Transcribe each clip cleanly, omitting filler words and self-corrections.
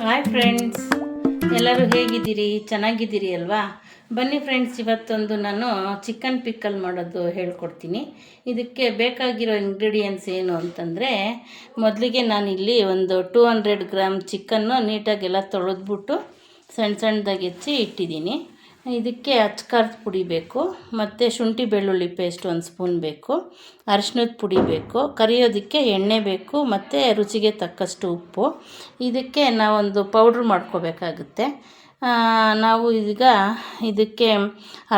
Hi friends, ಎಲ್ಲರೂ ಹೇಗಿದ್ದೀರಿ? ಚೆನ್ನಾಗಿದ್ದೀರಿ ಅಲ್ವಾ? ಬನ್ನಿ ಫ್ರೆಂಡ್ಸ್, ಇವತ್ತೊಂದು ನಾನು ಚಿಕನ್ ಪಿಕ್ಕಲ್ ಮಾಡೋದು ಹೇಳ್ಕೊಡ್ತೀನಿ. ಇದಕ್ಕೆ ಬೇಕಾಗಿರೋ ಇಂಗ್ರೀಡಿಯೆಂಟ್ಸ್ ಏನು ಅಂತಂದರೆ, ಮೊದಲಿಗೆ ನಾನಿಲ್ಲಿ ಒಂದು 200 ಗ್ರಾಮ್ ಚಿಕನ್ನು ನೀಟಾಗೆಲ್ಲ ತೊಳೆದ್ಬಿಟ್ಟು ಸಣ್ಣ ಸಣ್ಣದಾಗಿ ಹೆಚ್ಚಿ ಇಟ್ಟಿದ್ದೀನಿ. ಇದಕ್ಕೆ ಅಚ್ಕಾರದ ಪುಡಿ ಬೇಕು, ಮತ್ತು ಶುಂಠಿ ಬೆಳ್ಳುಳ್ಳಿ ಪೇಸ್ಟ್ 1 ಸ್ಪೂನ್ ಬೇಕು, ಅರಿಶಿನದ ಪುಡಿ ಬೇಕು, ಕರಿಯೋದಕ್ಕೆ ಎಣ್ಣೆ ಬೇಕು, ಮತ್ತು ರುಚಿಗೆ ತಕ್ಕಷ್ಟು ಉಪ್ಪು. ಇದಕ್ಕೆ ನಾವೊಂದು ಪೌಡ್ರ್ ಮಾಡ್ಕೋಬೇಕಾಗುತ್ತೆ. ನಾವು ಈಗ ಇದಕ್ಕೆ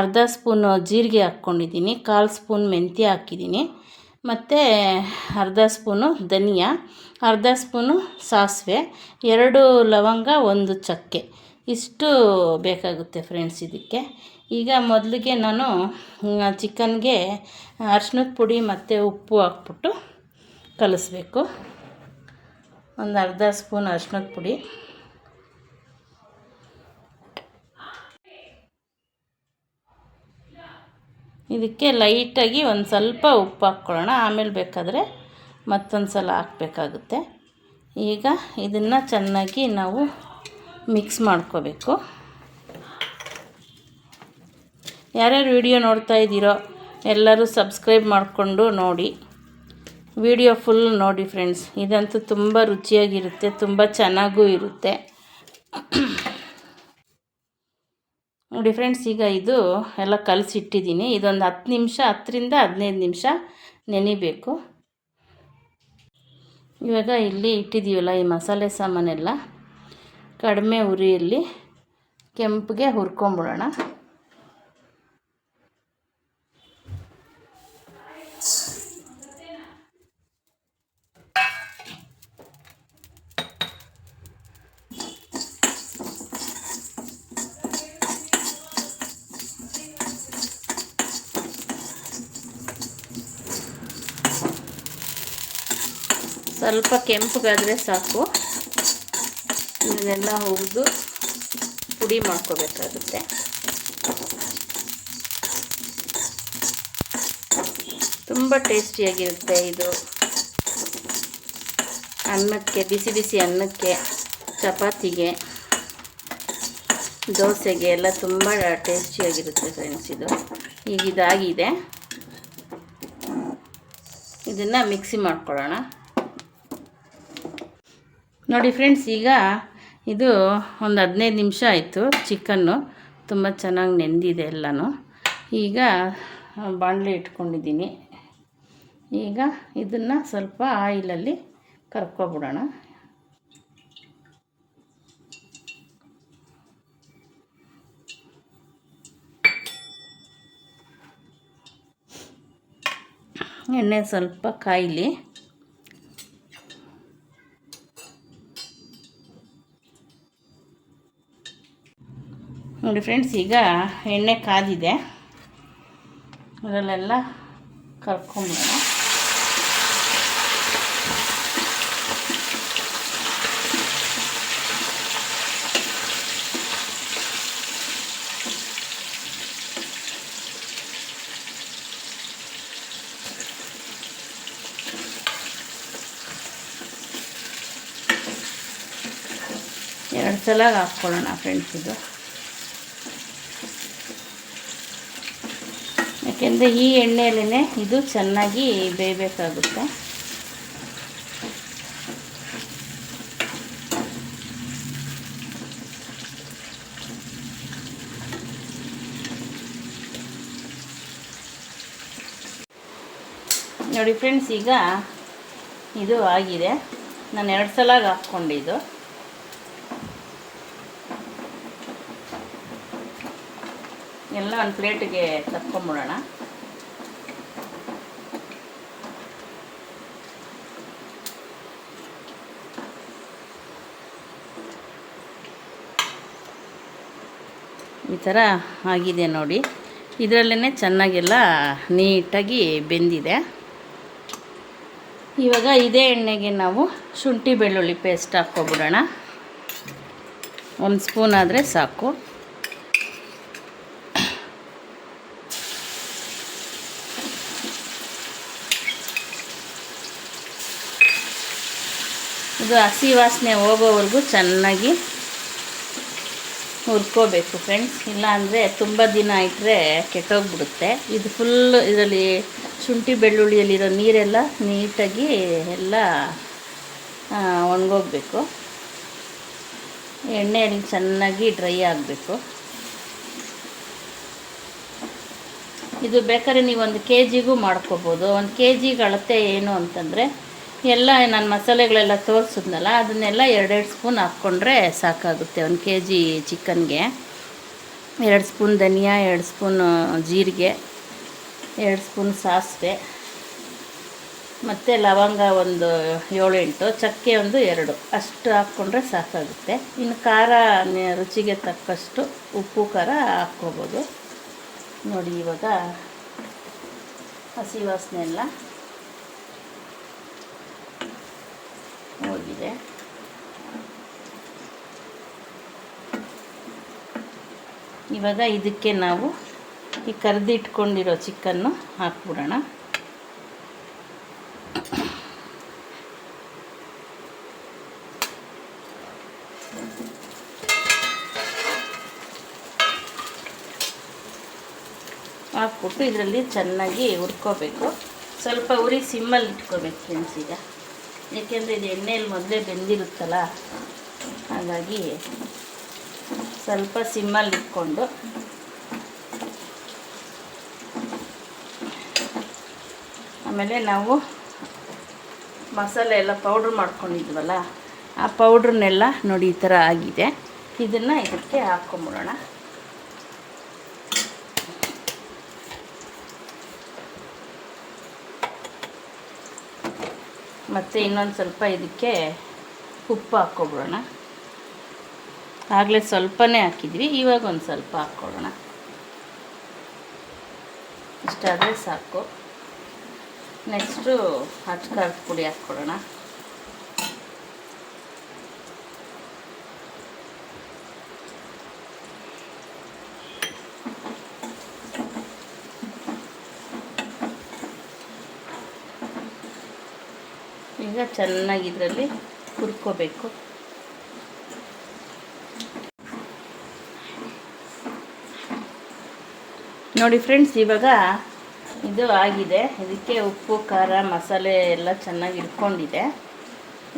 ಅರ್ಧ ಸ್ಪೂನು ಜೀರಿಗೆ ಹಾಕ್ಕೊಂಡಿದ್ದೀನಿ, 1/4 ಸ್ಪೂನ್ ಮೆಂತ್ಯ ಹಾಕಿದ್ದೀನಿ, ಮತ್ತು ಅರ್ಧ ಸ್ಪೂನು ಧನಿಯಾ, ಅರ್ಧ ಸ್ಪೂನು ಸಾಸಿವೆ, 2 ಲವಂಗ, 1 ಚಕ್ಕೆ, ಇಷ್ಟು ಬೇಕಾಗುತ್ತೆ ಫ್ರೆಂಡ್ಸ್ ಇದಕ್ಕೆ. ಈಗ ಮೊದಲಿಗೆ ನಾನು ಚಿಕನ್ಗೆ ಅರಿಶಿನದ ಪುಡಿ ಮತ್ತು ಉಪ್ಪು ಹಾಕ್ಬಿಟ್ಟು ಕಲಿಸ್ಬೇಕು. ಒಂದು ಅರ್ಧ ಸ್ಪೂನ್ ಅರಿಶಿನದ ಪುಡಿ, ಇದಕ್ಕೆ ಲೈಟಾಗಿ ಒಂದು ಸ್ವಲ್ಪ ಉಪ್ಪು ಹಾಕ್ಕೊಳ್ಳೋಣ, ಆಮೇಲೆ ಬೇಕಾದರೆ ಮತ್ತೊಂದು ಸಲ ಹಾಕಬೇಕಾಗುತ್ತೆ. ಈಗ ಇದನ್ನು ಚೆನ್ನಾಗಿ ನಾವು ಮಿಕ್ಸ್ ಮಾಡ್ಕೋಬೇಕು. ಯಾರ್ಯಾರು ವಿಡಿಯೋ ನೋಡ್ತಾ ಇದ್ದೀರೋ ಎಲ್ಲರೂ ಸಬ್ಸ್ಕ್ರೈಬ್ ಮಾಡಿಕೊಂಡು ನೋಡಿ, ವಿಡಿಯೋ ಫುಲ್ ನೋಡಿ ಫ್ರೆಂಡ್ಸ್. ಇದಂತೂ ತುಂಬ ರುಚಿಯಾಗಿರುತ್ತೆ, ತುಂಬ ಚೆನ್ನಾಗೂ ಇರುತ್ತೆ ನೋಡಿ ಫ್ರೆಂಡ್ಸ್. ಈಗ ಇದು ಎಲ್ಲ ಕಲಸಿಟ್ಟಿದ್ದೀನಿ. ಇದೊಂದು 10 ನಿಮಿಷ, 10ರಿಂದ 15 ನಿಮಿಷ ನೆನಿಬೇಕು. ಇವಾಗ ಇಲ್ಲಿ ಇಟ್ಟಿದ್ದೀವಲ್ಲ ಈ ಮಸಾಲೆ ಸಾಮಾನೆಲ್ಲ ಕಡಿಮೆ ಉರಿಯಲ್ಲಿ ಕೆಂಪಿಗೆ ಹುರ್ಕೊಂಬಿಡೋಣ. ಸ್ವಲ್ಪ ಕೆಂಪಗಾದರೆ ಸಾಕು. ಇದನ್ನೆಲ್ಲ ಹುರಿದು ಪುಡಿ ಮಾಡ್ಕೋಬೇಕಾಗುತ್ತೆ. ತುಂಬ ಟೇಸ್ಟಿಯಾಗಿರುತ್ತೆ ಇದು. ಅನ್ನಕ್ಕೆ, ಬಿಸಿ ಬಿಸಿ ಅನ್ನಕ್ಕೆ, ಚಪಾತಿಗೆ, ದೋಸೆಗೆ ಎಲ್ಲ ತುಂಬ ಟೇಸ್ಟಿಯಾಗಿರುತ್ತೆ ಫ್ರೆಂಡ್ಸ್ ಇದು. ಈಗ ಇದಾಗಿದೆ, ಇದನ್ನು ಮಿಕ್ಸಿ ಮಾಡ್ಕೊಳ್ಳೋಣ. ನೋಡಿ ಫ್ರೆಂಡ್ಸ್, ಈಗ ಇದು ಒಂದು 15 ನಿಮಿಷ ಆಯಿತು. ಚಿಕನ್ನು ತುಂಬ ಚೆನ್ನಾಗಿ ನೆಂದಿದೆ ಎಲ್ಲನೂ. ಈಗ ಬಾಣಲೆ ಇಟ್ಕೊಂಡಿದ್ದೀನಿ. ಈಗ ಇದನ್ನು ಸ್ವಲ್ಪ ಆಯಿಲಲ್ಲಿ ಕರ್ಕೊಬಿಡೋಣ. ಎಣ್ಣೆ ಸ್ವಲ್ಪ ಕಾಯಲಿ. ನೋಡಿ ಫ್ರೆಂಡ್ಸ್, ಈಗ ಎಣ್ಣೆ ಕಾದಿದೆ, ಅದರಲ್ಲೆಲ್ಲ ಕರ್ಕೊಂಬಿಡೋಣ. ಎರಡು ಸಲ ಹಾಕ್ಕೊಳ್ಳೋಣ ಫ್ರೆಂಡ್ಸ್ ಇದು. ಯಾಕೆಂದರೆ ಈ ಎಣ್ಣೆಯಲ್ಲೇ ಇದು ಚೆನ್ನಾಗಿ ಬೇಯಬೇಕಾಗುತ್ತೆ. ನೋಡಿ ಫ್ರೆಂಡ್ಸ್, ಈಗ ಇದು ಆಗಿದೆ. ನಾನು 2 ಸಲ ಹಾಕ್ಕೊಂಡಿದ್ದು. ಎಲ್ಲ ಒಂದು ಪ್ಲೇಟಿಗೆ ತಕ್ಕೊಂಬಿಡೋಣ. ಈ ಥರ ಆಗಿದೆ ನೋಡಿ. ಇದರಲ್ಲೇ ಚೆನ್ನಾಗೆಲ್ಲ ನೀಟಾಗಿ ಬೆಂದಿದೆ. ಇವಾಗ ಇದೇ ಎಣ್ಣೆಗೆ ನಾವು ಶುಂಠಿ ಬೆಳ್ಳುಳ್ಳಿ ಪೇಸ್ಟ್ ಹಾಕ್ಕೊಬಿಡೋಣ. 1 ಸ್ಪೂನ್ ಆದರೆ ಸಾಕು. ಇದು ಹಸಿ ವಾಸನೆ ಹೋಗೋವರೆಗೂ ಚೆನ್ನಾಗಿ ಹುರ್ಕೋಬೇಕು ಫ್ರೆಂಡ್ಸ್. ಇಲ್ಲಾಂದರೆ ತುಂಬ ದಿನ ಇಟ್ಟರೆ ಕೆಟ್ಟೋಗ್ಬಿಡುತ್ತೆ. ಇದು ಫುಲ್ಲು ಇದರಲ್ಲಿ ಶುಂಠಿ ಬೆಳ್ಳುಳ್ಳಿಯಲ್ಲಿರೋ ನೀರೆಲ್ಲ ನೀಟಾಗಿ ಎಲ್ಲ ಒಣಗೋಗ್ಬೇಕು. ಎಣ್ಣೆಯಲ್ಲಿ ಚೆನ್ನಾಗಿ ಡ್ರೈ ಆಗಬೇಕು. ಇದು ಬೇಕಾದ್ರೆ ನೀವು 1 kg ಮಾಡ್ಕೋಬೋದು. 1 kg ಅಳತೆ ಏನು ಅಂತಂದರೆ ಎಲ್ಲ ನಾನು ಮಸಾಲೆಗಳೆಲ್ಲ ತೋರಿಸಿದ್ನಲ್ಲ ಅದನ್ನೆಲ್ಲ 2 ಸ್ಪೂನ್ ಹಾಕ್ಕೊಂಡ್ರೆ ಸಾಕಾಗುತ್ತೆ. 1 kg ಚಿಕನ್ಗೆ 2 ಸ್ಪೂನ್ ಧನಿಯಾ, 2 ಸ್ಪೂನ್ ಜೀರಿಗೆ, 2 ಸ್ಪೂನ್ ಸಾಸಿವೆ, ಮತ್ತು ಲವಂಗ ಒಂದು 7-8, ಚಕ್ಕೆ ಒಂದು 2 ಅಷ್ಟು ಹಾಕ್ಕೊಂಡ್ರೆ ಸಾಕಾಗುತ್ತೆ. ಇನ್ನು ಖಾರ ರುಚಿಗೆ ತಕ್ಕಷ್ಟು ಉಪ್ಪು ಖಾರ ಹಾಕ್ಕೋಬೋದು. ನೋಡಿ ಇವಾಗ ಹಸಿ ವಾಸನೆ ಎಲ್ಲ ಹೋಗಿದೆ. ಇವಾಗ ಇದಕ್ಕೆ ನಾವು ಈ ಕರೆದಿಟ್ಕೊಂಡಿರೋ ಚಿಕನ್ನು ಹಾಕ್ಬಿಡೋಣ. ಹಾಕ್ಬಿಟ್ಟು ಇದರಲ್ಲಿ ಚೆನ್ನಾಗಿ ಹುರ್ಕೋಬೇಕು. ಸ್ವಲ್ಪ ಉರಿ ಸಿಮ್ಮಲ್ಲಿ ಇಟ್ಕೋಬೇಕು ಫ್ರೆಂಡ್ಸ್. ಈಗ ಏಕೆಂದರೆ ಇದು ಎಣ್ಣೆಯಲ್ಲಿ ಮೊದಲೇ ಬೆಂದಿರುತ್ತಲ್ಲ, ಹಾಗಾಗಿ ಸ್ವಲ್ಪ ಸಿಮ್ಮಲ್ಲಿ ಇಟ್ಕೊಂಡು ಆಮೇಲೆ ನಾವು ಮಸಾಲೆ ಎಲ್ಲ ಪೌಡ್ರ್ ಮಾಡ್ಕೊಂಡಿದ್ವಲ್ಲ ಆ ಪೌಡ್ರನ್ನೆಲ್ಲ ನೋಡಿ ಈ ಥರ ಆಗಿದೆ. ಇದನ್ನು ಇದಕ್ಕೆ ಹಾಕ್ಕೊಂಬಿಡೋಣ. ಮತ್ತು ಇನ್ನೊಂದು ಸ್ವಲ್ಪ ಇದಕ್ಕೆ ಉಪ್ಪು ಹಾಕ್ಕೊಬಿಡೋಣ. ಆಗಲೇ ಸ್ವಲ್ಪನೇ ಹಾಕಿದ್ವಿ, ಇವಾಗ ಒಂದು ಸ್ವಲ್ಪ ಹಾಕ್ಕೊಳ್ಳೋಣ. ಇಷ್ಟಾದರೆ ಸಾಕು. ನೆಕ್ಸ್ಟು ಖಾರದ ಪುಡಿ ಹಾಕ್ಕೊಳ್ಳೋಣ. ಈಗ ಚೆನ್ನಾಗಿ ಇದರಲ್ಲಿ ಹುರ್ಕೋಬೇಕು. ನೋಡಿ ಫ್ರೆಂಡ್ಸ್, ಇವಾಗ ಇದು ಆಗಿದೆ. ಇದಕ್ಕೆ ಉಪ್ಪು ಖಾರ ಮಸಾಲೆ ಎಲ್ಲ ಚೆನ್ನಾಗಿ ಇಟ್ಕೊಂಡಿದೆ.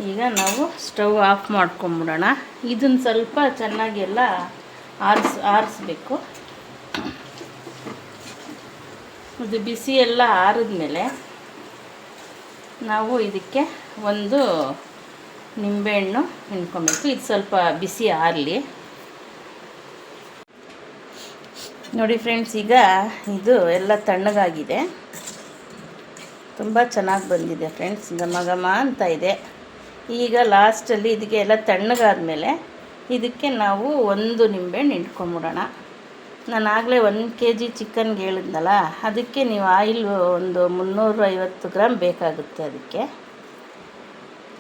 ಈಗ ನಾವು ಸ್ಟವ್ ಆಫ್ ಮಾಡ್ಕೊಂಬಿಡೋಣ. ಇದನ್ನು ಸ್ವಲ್ಪ ಚೆನ್ನಾಗಿ ಎಲ್ಲ ಆರಿಸ್ಬೇಕು. ಇದು ಬಿಸಿ ಎಲ್ಲ ಆರಿದ್ಮೇಲೆ ನಾವು ಇದಕ್ಕೆ ಒಂದು ನಿಂಬೆಹಣ್ಣು ಹಿಂಡ್ಕೊಬೇಕು. ಇದು ಸ್ವಲ್ಪ ಬಿಸಿ ಆರಲಿ. ನೋಡಿ ಫ್ರೆಂಡ್ಸ್, ಈಗ ಇದು ಎಲ್ಲ ತಣ್ಣಗಾಗಿದೆ. ತುಂಬ ಚೆನ್ನಾಗಿ ಬಂದಿದೆ ಫ್ರೆಂಡ್ಸ್, ಘಮ ಘಮ ಅಂತ ಇದೆ. ಈಗ ಲಾಸ್ಟಲ್ಲಿ ಇದಕ್ಕೆ ಎಲ್ಲ ತಣ್ಣಗಾದ್ಮೇಲೆ ಇದಕ್ಕೆ ನಾವು ಒಂದು ನಿಂಬೆಹಣ್ಣು ಹಿಂಡ್ಕೊಂಬಿಡೋಣ. ನಾನು ಆಗಲೇ 1 kg ಚಿಕನ್ಗೆ ಹೇಳಿದ್ನಲ್ಲ, ಅದಕ್ಕೆ ನೀವು ಆಯಿಲ್ ಒಂದು 350 ಗ್ರಾಮ್ ಬೇಕಾಗುತ್ತೆ. ಅದಕ್ಕೆ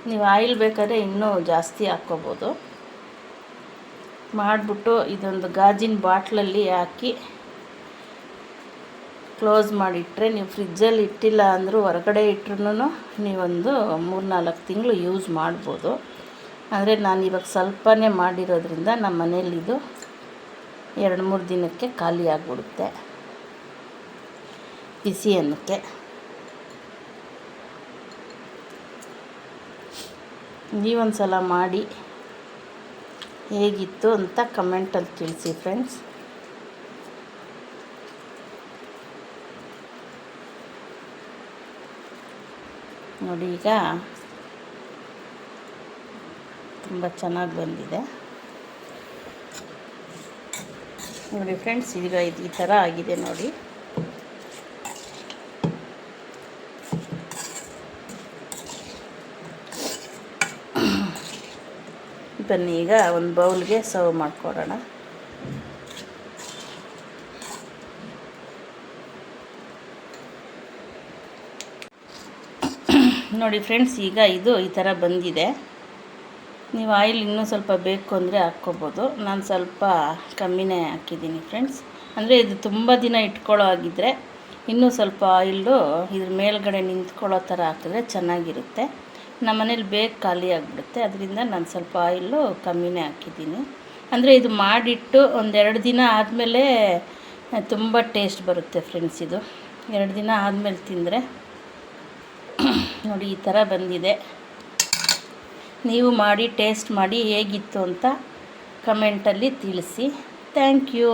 ನೀವು ಆಯಿಲ್ ಬೇಕಾದ್ರೆ ಇನ್ನೂ ಜಾಸ್ತಿ ಹಾಕ್ಕೋಬೋದು. ಮಾಡಿಬಿಟ್ಟು ಇದೊಂದು ಗಾಜಿನ ಬಾಟ್ಲಲ್ಲಿ ಹಾಕಿ ಕ್ಲೋಸ್ ಮಾಡಿಟ್ರೆ, ನೀವು ಫ್ರಿಜ್ಜಲ್ಲಿ ಇಟ್ಟಿಲ್ಲ ಅಂದರೂ ಹೊರಗಡೆ ಇಟ್ರೂ ನೀವೊಂದು 3-4 ತಿಂಗಳು ಯೂಸ್ ಮಾಡ್ಬೋದು. ಅಂದರೆ ನಾನು ಇವಾಗ ಸ್ವಲ್ಪನೇ ಮಾಡಿರೋದ್ರಿಂದ ನಮ್ಮ ಮನೇಲಿದು 2-3 ದಿನಕ್ಕೆ ಖಾಲಿ ಆಗಿಬಿಡುತ್ತೆ ಬಿಸಿ ಅನ್ನಕ್ಕೆ. ನೀವೊಂದು ಸಲ ಮಾಡಿ ಹೇಗಿತ್ತು ಅಂತ ಕಮೆಂಟಲ್ಲಿ ತಿಳಿಸಿ ಫ್ರೆಂಡ್ಸ್. ನೋಡಿ ಈಗ ತುಂಬ ಚೆನ್ನಾಗಿ ಬಂದಿದೆ. ನೋಡಿ ಫ್ರೆಂಡ್ಸ್, ಈಗ ಇದು ಈ ಥರ ಆಗಿದೆ ನೋಡಿ. ಬನ್ನಿ ಈಗ ಒಂದು ಬೌಲ್ಗೆ ಸರ್ವ್ ಮಾಡಿಕೊಡೋಣ. ನೋಡಿ ಫ್ರೆಂಡ್ಸ್, ಈಗ ಇದು ಈ ಥರ ಬಂದಿದೆ. ನೀವು ಆಯಿಲ್ ಇನ್ನೂ ಸ್ವಲ್ಪ ಬೇಕು ಅಂದರೆ ಹಾಕ್ಕೋಬೋದು. ನಾನು ಸ್ವಲ್ಪ ಕಮ್ಮಿನೇ ಹಾಕಿದ್ದೀನಿ ಫ್ರೆಂಡ್ಸ್. ಅಂದರೆ ಇದು ತುಂಬ ದಿನ ಇಟ್ಕೊಳ್ಳೋ ಆಗಿದ್ದರೆ ಇನ್ನೂ ಸ್ವಲ್ಪ ಆಯಿಲು ಇದ್ರ ಮೇಲ್ಗಡೆ ನಿಂತ್ಕೊಳ್ಳೋ ಥರ ಹಾಕಿದ್ರೆ ಚೆನ್ನಾಗಿರುತ್ತೆ. ನಮ್ಮನೇಲಿ ಬೇಗ ಖಾಲಿ ಆಗಿಬಿಡುತ್ತೆ. ಅದರಿಂದ ನಾನು ಸ್ವಲ್ಪ ಆಯಿಲು ಕಮ್ಮಿನೇ ಹಾಕಿದ್ದೀನಿ. ಅಂದರೆ ಇದು ಮಾಡಿಟ್ಟು 1-2 ದಿನ ಆದಮೇಲೆ ತುಂಬ ಟೇಸ್ಟ್ ಬರುತ್ತೆ ಫ್ರೆಂಡ್ಸ್. ಇದು 2 ದಿನ ಆದಮೇಲೆ ತಿಂದರೆ ನೋಡಿ ಈ ಥರ ಬಂದಿದೆ. ನೀವು ಮಾಡಿ ಟೇಸ್ಟ್ ಮಾಡಿ ಹೇಗಿತ್ತು ಅಂತ ಕಮೆಂಟಲ್ಲಿ ತಿಳಿಸಿ. Thank you.